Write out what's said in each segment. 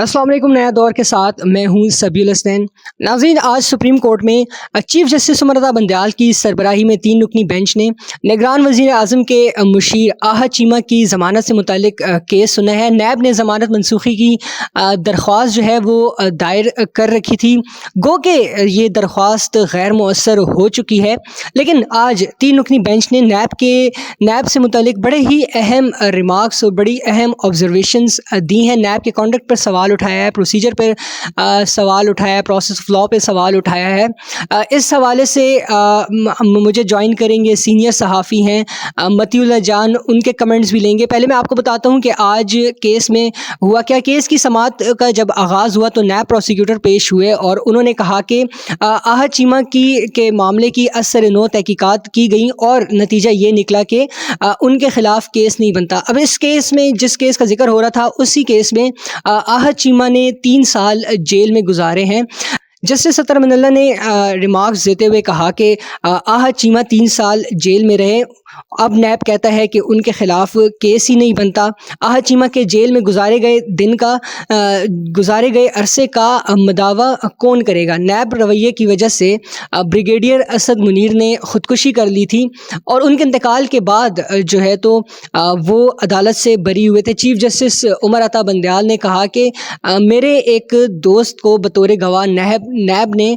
السلام علیکم، نیا دور کے ساتھ میں ہوں سبیل حسین۔ ناظرین، آج سپریم کورٹ میں چیف جسٹس عمر رضا بندیال کی سربراہی میں 3 رکنی بینچ نے نگران وزیر اعظم کے مشیر آحد چیمہ کی ضمانت سے متعلق کیس سنا ہے۔ نیب نے ضمانت منسوخی کی درخواست جو ہے وہ دائر کر رکھی تھی، گو کہ یہ درخواست غیر مؤثر ہو چکی ہے، لیکن آج 3 رکنی بینچ نے نیب سے متعلق بڑے ہی اہم ریمارکس اور بڑی اہم آبزرویشنز دی ہیں۔ نیب کے کانڈکٹ پر سوال اٹھایا ہے، پروسیجر پر سوال اٹھایا ہے، پروسیس آف لاء پہ سوال اٹھایا ہے۔ اس حوالے سے مجھے جوائن کریں گے سینئر صحافی ہیں متی اللہ جان، ان کے کمنٹس بھی لیں گے۔ پہلے میں آپ کو بتاتا ہوں کہ آج کیس میں ہوا کیا۔ کیس کی سماعت کا جب آغاز ہوا تو نیب پروسیکیوٹر پیش ہوئے اور انہوں نے کہا کہ آحد چیمہ کے معاملے کی ازسر نو تحقیقات کی گئیں اور نتیجہ یہ نکلا کہ ان کے خلاف کیس نہیں بنتا۔ اب اس کیس میں جس کیس کا ذکر ہو رہا تھا، اسی کیس میں آحد چیمہ نے 3 سال جیل میں گزارے ہیں۔ جسٹس اطہر من اللہ نے ریمارکس دیتے ہوئے کہا کہ آحد چیمہ 3 سال جیل میں رہے، اب نیب کہتا ہے کہ ان کے خلاف کیس ہی نہیں بنتا۔ آحد چیمہ کے جیل میں گزارے گئے عرصے کا مداوع کون کرے گا؟ نیب رویے کی وجہ سے بریگیڈیئر اسد منیر نے خودکشی کر لی تھی اور ان کے انتقال کے بعد جو ہے تو وہ عدالت سے بری ہوئے تھے۔ چیف جسٹس عمر عطا بندیال نے کہا کہ میرے ایک دوست کو بطور گواہ نیب نے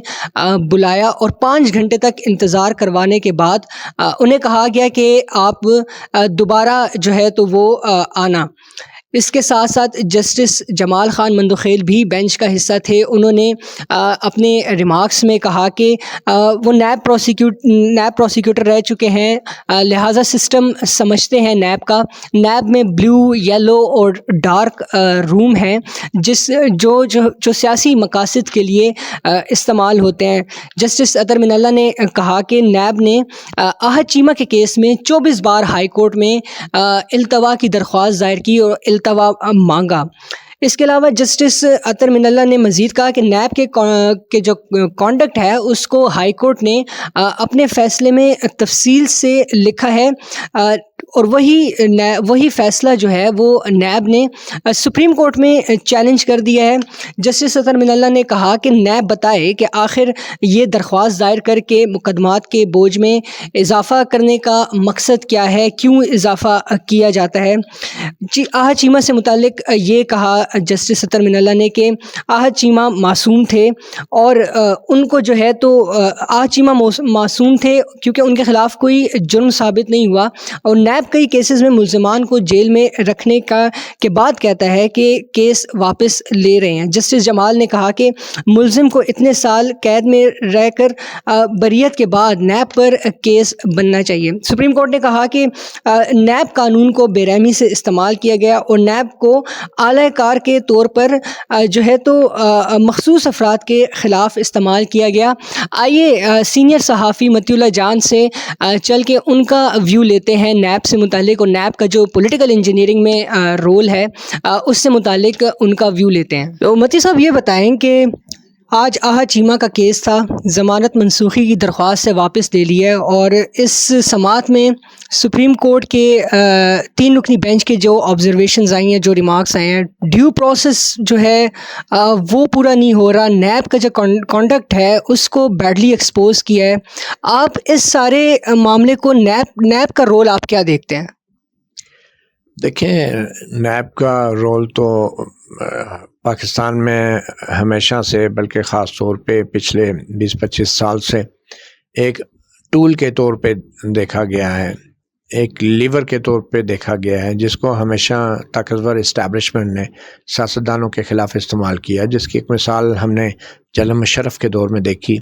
بلایا اور 5 گھنٹے تک انتظار کروانے کے بعد انہیں کہا گیا کہ آپ دوبارہ جو ہے تو وہ آنا۔ اس کے ساتھ ساتھ جسٹس جمال خان مندوخیل بھی بینچ کا حصہ تھے۔ انہوں نے اپنے ریمارکس میں کہا کہ وہ نیب پروسیکیوٹر رہ چکے ہیں، لہٰذا سسٹم سمجھتے ہیں نیب کا۔ نیب میں بلیو، یلو اور ڈارک روم ہیں جو سیاسی مقاصد کے لیے استعمال ہوتے ہیں۔ جسٹس اطہر من اللہ نے کہا کہ نیب نے آحد چیمہ کے کیس میں 24 بار ہائی کورٹ میں التوا کی درخواست دائر کی اور التوا مانگا۔ اس کے علاوہ جسٹس اطہر من اللہ نے مزید کہا کہ نیب کے جو کانڈکٹ ہے اس کو ہائی کورٹ نے اپنے فیصلے میں تفصیل سے لکھا ہے اور وہی فیصلہ جو ہے وہ نیب نے سپریم کورٹ میں چیلنج کر دیا ہے۔ جسٹس اطہر من اللہ نے کہا کہ نیب بتائے کہ آخر یہ درخواست دائر کر کے مقدمات کے بوجھ میں اضافہ کرنے کا مقصد کیا ہے، کیوں اضافہ کیا جاتا ہے۔ آحد چیمہ سے متعلق یہ کہا جسٹس اطہر من اللہ نے کہ آحد چیمہ معصوم تھے اور ان کو جو ہے تو آحد چیمہ معصوم تھے کیونکہ ان کے خلاف کوئی جرم ثابت نہیں ہوا، اور نیب کئی کیسز میں ملزمان کو جیل میں رکھنے کے بعد کہتا ہے کہ کیس واپس لے رہے ہیں۔ جسٹس جمال نے کہا کہ ملزم کو اتنے سال قید میں رہ کر بریت کے بعد نیب پر کیس بننا چاہیے۔ سپریم کورٹ نے کہا کہ نیب قانون کو بے رحمی سے استعمال کیا گیا اور نیب کو اعلی کار کے طور پر جو ہے تو مخصوص افراد کے خلاف استعمال کیا گیا۔ آئیے سینئر صحافی متی اللہ جان سے چل کے ان کا ویو لیتے ہیں نیب سے متعلق، اور نیب کا جو پولیٹیکل انجینئرنگ میں رول ہے اس سے متعلق ان کا ویو لیتے ہیں۔ تو متی صاحب یہ بتائیں کہ آج آحد چیمہ کا کیس تھا، ضمانت منسوخی کی درخواست سے واپس لے لی ہے، اور اس سماعت میں سپریم کورٹ کے 3 رکنی بینچ کے جو آبزرویشنز آئی ہیں، جو ریمارکس آئے ہیں، ڈیو پروسیس جو ہے وہ پورا نہیں ہو رہا، نیب کا جو کانڈکٹ ہے اس کو بیڈلی ایکسپوز کیا ہے۔ آپ اس سارے معاملے کو نیب کا رول آپ کیا دیکھتے ہیں؟ دیکھیں، نیب کا رول تو پاکستان میں ہمیشہ سے، بلکہ خاص طور پہ پچھلے 20-25 سال سے ایک ٹول کے طور پہ دیکھا گیا ہے، ایک لیور کے طور پہ دیکھا گیا ہے، جس کو ہمیشہ طاقتور اسٹیبلشمنٹ نے سیاستدانوں کے خلاف استعمال کیا، جس کی ایک مثال ہم نے جنرل مشرف کے دور میں دیکھی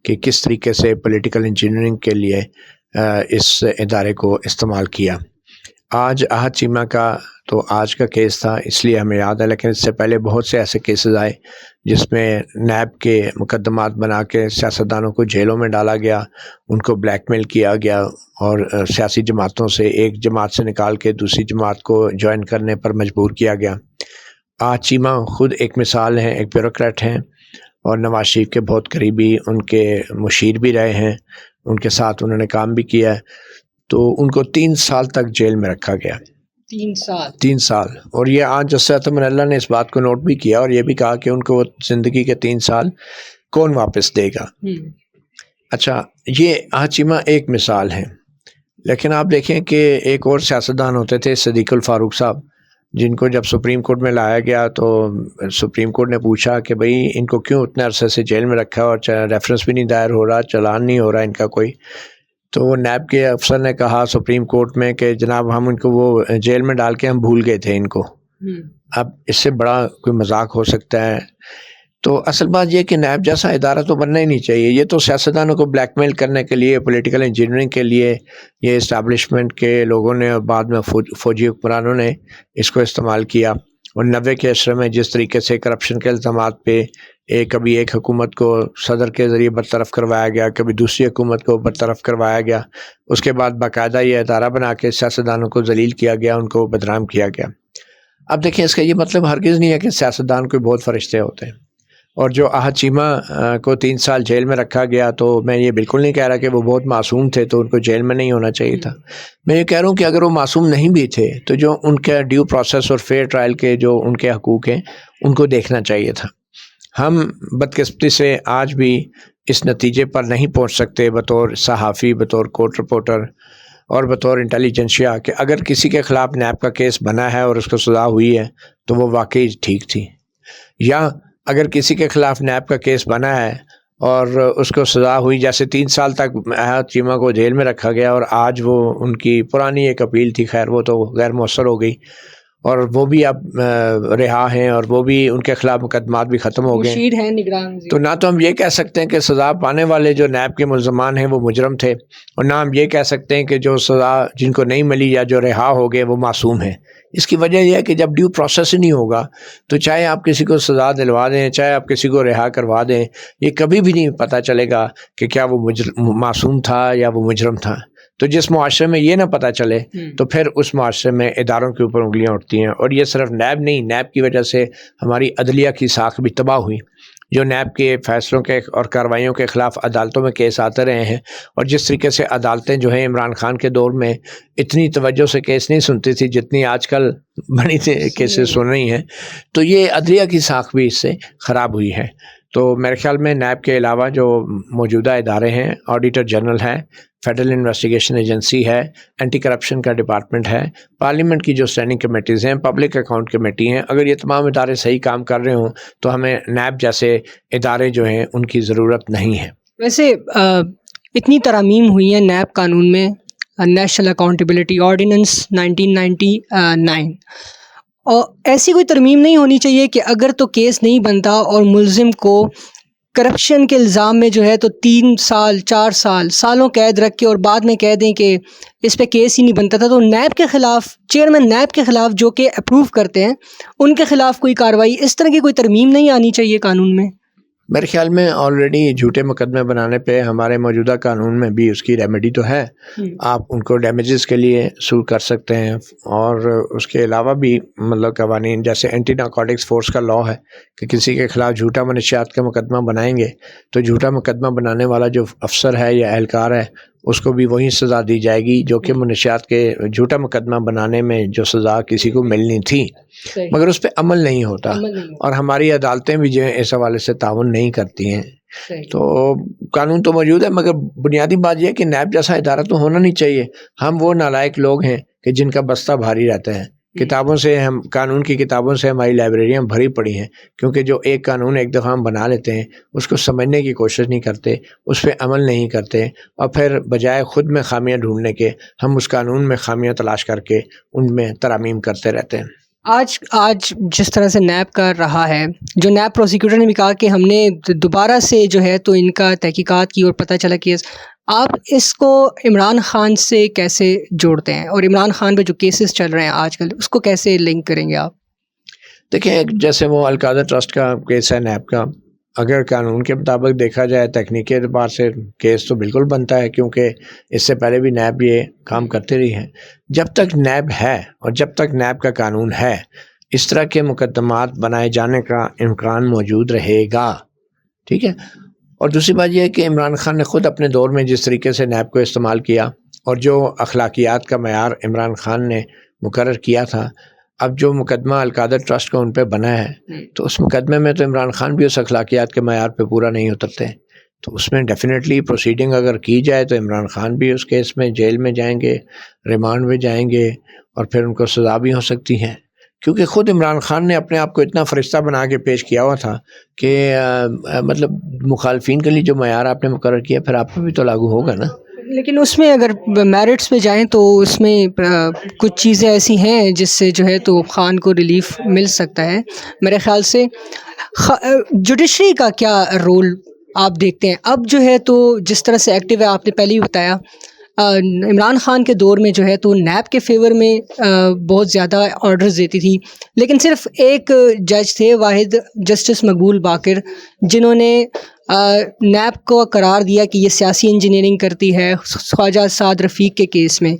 کہ کس طریقے سے پولیٹیکل انجینئرنگ کے لیے اس ادارے کو استعمال کیا۔ آج آحد چیمہ کا تو آج کا کیس تھا اس لیے ہمیں یاد ہے، لیکن اس سے پہلے بہت سے ایسے کیسز آئے جس میں نیب کے مقدمات بنا کے سیاستدانوں کو جیلوں میں ڈالا گیا، ان کو بلیک میل کیا گیا اور سیاسی جماعتوں سے ایک جماعت سے نکال کے دوسری جماعت کو جوائن کرنے پر مجبور کیا گیا۔ آحد چیمہ خود ایک مثال ہیں، ایک بیوروکریٹ ہیں اور نواز شریف کے بہت قریبی ان کے مشیر بھی رہے ہیں، ان کے ساتھ انہوں نے کام بھی کیا ہے، تو ان کو 3 سال تک جیل میں رکھا گیا۔ 3 سال. اور یہ آج جسرت من اللہ نے اس بات کو نوٹ بھی کیا اور یہ بھی کہا کہ ان کو زندگی کے 3 سال کون واپس دے گا. اچھا یہ ہاچیمہ ایک مثال ہے، لیکن آپ دیکھیں کہ ایک اور سیاستدان ہوتے تھے صدیق الفاروق صاحب، جن کو جب سپریم کورٹ میں لایا گیا تو سپریم کورٹ نے پوچھا کہ بھئی ان کو کیوں اتنے عرصے سے جیل میں رکھا اور ریفرنس بھی نہیں دائر ہو رہا، چلان نہیں ہو رہا ان کا کوئی. تو وہ نیب کے افسر نے کہا سپریم کورٹ میں کہ جناب ہم ان کو وہ جیل میں ڈال کے ہم بھول گئے تھے ان کو. اب اس سے بڑا کوئی مذاق ہو سکتا ہے؟ تو اصل بات یہ کہ نیب جیسا ادارہ تو بننا ہی نہیں چاہیے. یہ تو سیاستدانوں کو بلیک میل کرنے کے لیے، پولیٹیکل انجینئرنگ کے لیے یہ اسٹیبلشمنٹ کے لوگوں نے اور بعد میں فوجی حکمرانوں نے اس کو استعمال کیا. اور 90 کے عشرے میں جس طریقے سے کرپشن کے الزامات پہ کبھی ایک حکومت کو صدر کے ذریعے برطرف کروایا گیا، کبھی دوسری حکومت کو برطرف کروایا گیا، اس کے بعد باقاعدہ یہ ادارہ بنا کے سیاستدانوں کو ذلیل کیا گیا، ان کو بدنام کیا گیا. اب دیکھیں اس کا یہ مطلب ہرگز نہیں ہے کہ سیاستدان کوئی بہت فرشتے ہوتے ہیں. اور جو ہاچیمہ کو 3 سال جیل میں رکھا گیا تو میں یہ بالکل نہیں کہہ رہا کہ وہ بہت معصوم تھے تو ان کو جیل میں نہیں ہونا چاہیے تھا. میں یہ کہہ رہا ہوں کہ اگر وہ معصوم نہیں بھی تھے تو جو ان کے ڈیو پروسیس اور فیئر ٹرائل کے جو ان کے حقوق ہیں ان کو دیکھنا چاہیے تھا. ہم بدقسمتی سے آج بھی اس نتیجے پر نہیں پہنچ سکتے بطور صحافی، بطور کورٹ رپورٹر اور بطور انٹیلیجنشیا کہ اگر کسی کے خلاف نیب کا کیس بنا ہے اور اس کو سزا ہوئی ہے تو وہ واقعی ٹھیک تھی، یا اگر کسی کے خلاف نیب کا کیس بنا ہے اور اس کو سزا ہوئی، جیسے 3 سال تک ہاچیمہ کو جیل میں رکھا گیا اور آج وہ ان کی پرانی ایک اپیل تھی، خیر وہ تو غیر مؤثر ہو گئی اور وہ بھی اب رہا ہیں اور وہ بھی ان کے خلاف مقدمات بھی ختم ہو گئے مشیر ہیں نگران. تو نہ تو ہم یہ کہہ سکتے ہیں کہ سزا پانے والے جو نیب کے ملزمان ہیں وہ مجرم تھے، اور نہ ہم یہ کہہ سکتے ہیں کہ جو سزا جن کو نہیں ملی یا جو رہا ہو گئے وہ معصوم ہیں. اس کی وجہ یہ ہے کہ جب ڈیو پروسیس ہی نہیں ہوگا تو چاہے آپ کسی کو سزا دلوا دیں، چاہے آپ کسی کو رہا کروا دیں، یہ کبھی بھی نہیں پتہ چلے گا کہ کیا وہ معصوم تھا یا وہ مجرم تھا. تو جس معاشرے میں یہ نہ پتہ چلے تو پھر اس معاشرے میں اداروں کے اوپر انگلیاں اٹھتی ہیں. اور یہ صرف نیب نہیں، نیب کی وجہ سے ہماری عدلیہ کی ساکھ بھی تباہ ہوئی. جو نیب کے فیصلوں کے اور کارروائیوں کے خلاف عدالتوں میں کیس آتے رہے ہیں، اور جس طریقے سے عدالتیں جو ہیں عمران خان کے دور میں اتنی توجہ سے کیس نہیں سنتی تھی جتنی آج کل بڑی کیسز سن رہی ہیں، تو یہ عدلیہ کی ساکھ بھی اس سے خراب ہوئی ہے. تو میرے خیال میں نیب کے علاوہ جو موجودہ ادارے ہیں، آڈیٹر جنرل ہے، فیڈرل انویسٹیگیشن ایجنسی ہے، اینٹی کرپشن کا ڈپارٹمنٹ ہے، پارلیمنٹ کی جو اسٹینڈنگ کمیٹیز ہیں، پبلک اکاؤنٹ کمیٹی ہیں، اگر یہ تمام ادارے صحیح کام کر رہے ہوں تو ہمیں نیب جیسے ادارے جو ہیں ان کی ضرورت نہیں ہے. ویسے اتنی ترامیم ہوئی ہیں نیب قانون میں، نیشنل اکاؤنٹیبلٹی آرڈیننس 1999، اور ایسی کوئی ترمیم نہیں ہونی چاہیے کہ اگر تو کیس نہیں بنتا اور ملزم کو کرپشن کے الزام میں جو ہے تو 3 سال 4 سالوں قید رکھ کے اور بعد میں کہہ دیں کہ اس پہ کیس ہی نہیں بنتا تھا. تو نیب کے خلاف، چیئرمین نیب کے خلاف جو کہ اپروو کرتے ہیں، ان کے خلاف کوئی کارروائی، اس طرح کی کوئی ترمیم نہیں آنی چاہیے قانون میں. میرے خیال میں آلریڈی جھوٹے مقدمے بنانے پہ ہمارے موجودہ قانون میں بھی اس کی ریمیڈی تو ہے. آپ ان کو ڈیمیجز کے لیے سو کر سکتے ہیں، اور اس کے علاوہ بھی مطلب قوانین جیسے اینٹی نارکوٹکس فورس کا لاء ہے کہ کسی کے خلاف جھوٹا منشیات کا مقدمہ بنائیں گے تو جھوٹا مقدمہ بنانے والا جو افسر ہے یا اہلکار ہے اس کو بھی وہی سزا دی جائے گی جو کہ منشیات کے جھوٹا مقدمہ بنانے میں جو سزا کسی کو ملنی تھی، مگر اس پہ عمل نہیں ہوتا، اور ہماری عدالتیں بھی جو ہیں اس حوالے سے تعاون نہیں کرتی ہیں. تو قانون تو موجود ہے، مگر بنیادی بات یہ ہے کہ نیب جیسا ادارہ تو ہونا نہیں چاہیے. ہم وہ نالائق لوگ ہیں کہ جن کا بستہ بھاری رہتا ہے. کتابوں سے ہم قانون کی کتابوں سے ہماری لائبریریاں بھری پڑی ہیں، کیونکہ جو ایک قانون ایک دفعہ ہم بنا لیتے ہیں اس کو سمجھنے کی کوشش نہیں کرتے، اس پہ عمل نہیں کرتے، اور پھر بجائے خود میں خامیاں ڈھونڈنے کے ہم اس قانون میں خامیاں تلاش کر کے ان میں ترامیم کرتے رہتے ہیں. آج جس طرح سے نیب کا رہا ہے، جو نیب پروسیکیوٹر نے بھی کہا کہ ہم نے دوبارہ سے جو ہے تو ان کا تحقیقات کی اور پتہ چلا کہ آپ اس کو عمران خان سے کیسے جوڑتے ہیں، اور عمران خان پہ جو کیسز چل رہے ہیں آج کل اس کو کیسے لنک کریں گے آپ؟ دیکھیں، جیسے وہ القادر ٹرسٹ کا کیس ہے نیب کا، اگر قانون کے مطابق دیکھا جائے تکنیکی اعتبار سے کیس تو بالکل بنتا ہے، کیونکہ اس سے پہلے بھی نیب یہ کام کرتے رہی ہیں. جب تک نیب ہے اور جب تک نیب کا قانون ہے اس طرح کے مقدمات بنائے جانے کا امکان موجود رہے گا. ٹھیک ہے. اور دوسری بات یہ ہے کہ عمران خان نے خود اپنے دور میں جس طریقے سے نیب کو استعمال کیا، اور جو اخلاقیات کا معیار عمران خان نے مقرر کیا تھا. اب جو مقدمہ القادر ٹرسٹ کا ان پہ بنا ہے تو اس مقدمے میں تو عمران خان بھی اس اخلاقیات کے معیار پہ پورا نہیں اترتے، تو اس میں ڈیفینیٹلی پروسیڈنگ اگر کی جائے تو عمران خان بھی اس کیس میں جیل میں جائیں گے، ریمانڈ میں جائیں گے، اور پھر ان کو سزا بھی ہو سکتی ہے. کیونکہ خود عمران خان نے اپنے آپ کو اتنا فرشتہ بنا کے پیش کیا ہوا تھا کہ مطلب مخالفین کے لیے جو معیار آپ نے مقرر کیا پھر آپ پہ بھی تو لاگو ہوگا نا. لیکن اس میں اگر میرٹس پہ جائیں تو اس میں کچھ چیزیں ایسی ہیں جس سے جو ہے تو خان کو ریلیف مل سکتا ہے میرے خیال سے. جوڈیشری کا کیا رول آپ دیکھتے ہیں اب جو ہے تو جس طرح سے ایکٹیو ہے؟ آپ نے پہلے ہی بتایا عمران خان کے دور میں جو ہے تو نیب کے فیور میں بہت زیادہ آرڈرز دیتی تھی، لیکن صرف ایک جج تھے واحد، جسٹس مقبول باقر، جنہوں نے نیب کو قرار دیا کہ یہ سیاسی انجینئرنگ کرتی ہے خواجہ سعد رفیق کے کیس میں.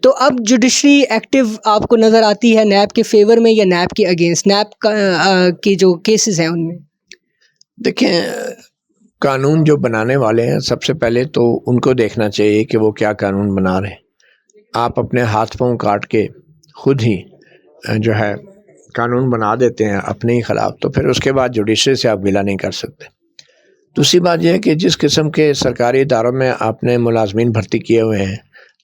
تو اب جوڈیشری ایکٹیو آپ کو نظر آتی ہے نیب کے فیور میں یا نیب کے اگینسٹ، نیب کے جو کیسز ہیں ان میں؟ دیکھیں، قانون جو بنانے والے ہیں سب سے پہلے تو ان کو دیکھنا چاہیے کہ وہ کیا قانون بنا رہے ہیں. آپ اپنے ہاتھ پاؤں کاٹ کے خود ہی جو ہے قانون بنا دیتے ہیں اپنے ہی خلاف، تو پھر اس کے بعد جوڈیشری سے آپ گلہ نہیں کر سکتے. دوسری بات یہ ہے کہ جس قسم کے سرکاری اداروں میں آپ نے ملازمین بھرتی کیے ہوئے ہیں،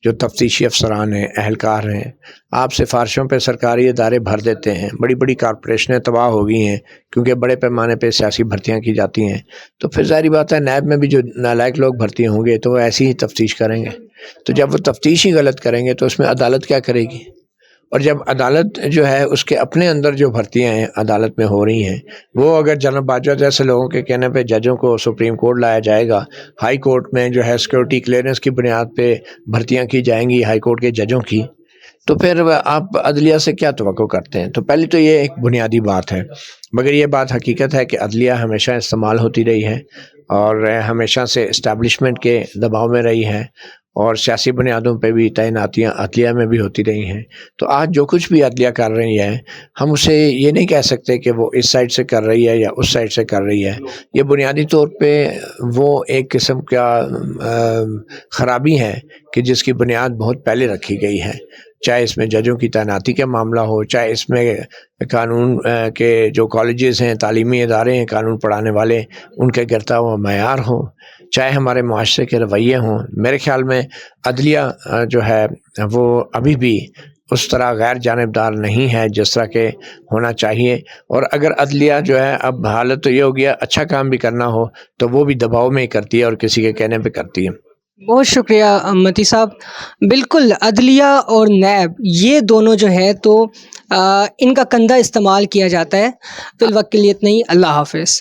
جو تفتیشی افسران ہیں، اہلکار ہیں، آپ سفارشوں پہ سرکاری ادارے بھر دیتے ہیں. بڑی بڑی کارپوریشنیں تباہ ہو گئی ہیں کیونکہ بڑے پیمانے پہ سیاسی بھرتیاں کی جاتی ہیں. تو پھر ظاہری بات ہے نیب میں بھی جو نالائق لوگ بھرتی ہوں گے تو وہ ایسی ہی تفتیش کریں گے. تو جب وہ تفتیش ہی غلط کریں گے تو اس میں عدالت کیا کرے گی؟ اور جب عدالت جو ہے اس کے اپنے اندر جو بھرتیاں ہیں عدالت میں ہو رہی ہیں، وہ اگر جنرل باجوہ جیسے لوگوں کے کہنے پہ ججوں کو سپریم کورٹ لایا جائے گا، ہائی کورٹ میں جو ہے سیکورٹی کلیئرنس کی بنیاد پہ بھرتیاں کی جائیں گی ہائی کورٹ کے ججوں کی، تو پھر آپ عدلیہ سے کیا توقع کرتے ہیں؟ تو پہلی تو یہ ایک بنیادی بات ہے. مگر یہ بات حقیقت ہے کہ عدلیہ ہمیشہ استعمال ہوتی رہی ہے اور ہمیشہ سے اسٹیبلشمنٹ کے دباؤ میں رہی ہے، اور سیاسی بنیادوں پہ بھی تعیناتیاں عدلیہ میں بھی ہوتی رہی ہیں. تو آج جو کچھ بھی عدلیہ کر رہی ہے ہم اسے یہ نہیں کہہ سکتے کہ وہ اس سائڈ سے کر رہی ہے یا اس سائڈ سے کر رہی ہے. یہ بنیادی طور پہ وہ ایک قسم کا خرابی ہے کہ جس کی بنیاد بہت پہلے رکھی گئی ہے، چاہے اس میں ججوں کی تعیناتی کا معاملہ ہو، چاہے اس میں قانون کے جو کالجز ہیں، تعلیمی ادارے ہیں قانون پڑھانے والے، ان کے گرتا ہوا معیار ہو، چاہے ہمارے معاشرے کے رویے ہوں. میرے خیال میں عدلیہ جو ہے وہ ابھی بھی اس طرح غیر جانبدار نہیں ہے جس طرح کہ ہونا چاہیے. اور اگر عدلیہ جو ہے اب حالت تو یہ ہو گیا اچھا کام بھی کرنا ہو تو وہ بھی دباؤ میں ہی کرتی ہے اور کسی کے کہنے پہ کرتی ہے. بہت شکریہ متی صاحب. بالکل، عدلیہ اور نیب یہ دونوں جو ہے تو ان کا کندھا استعمال کیا جاتا ہے. فی الوقت کے لیے اتنا ہی. اللہ حافظ.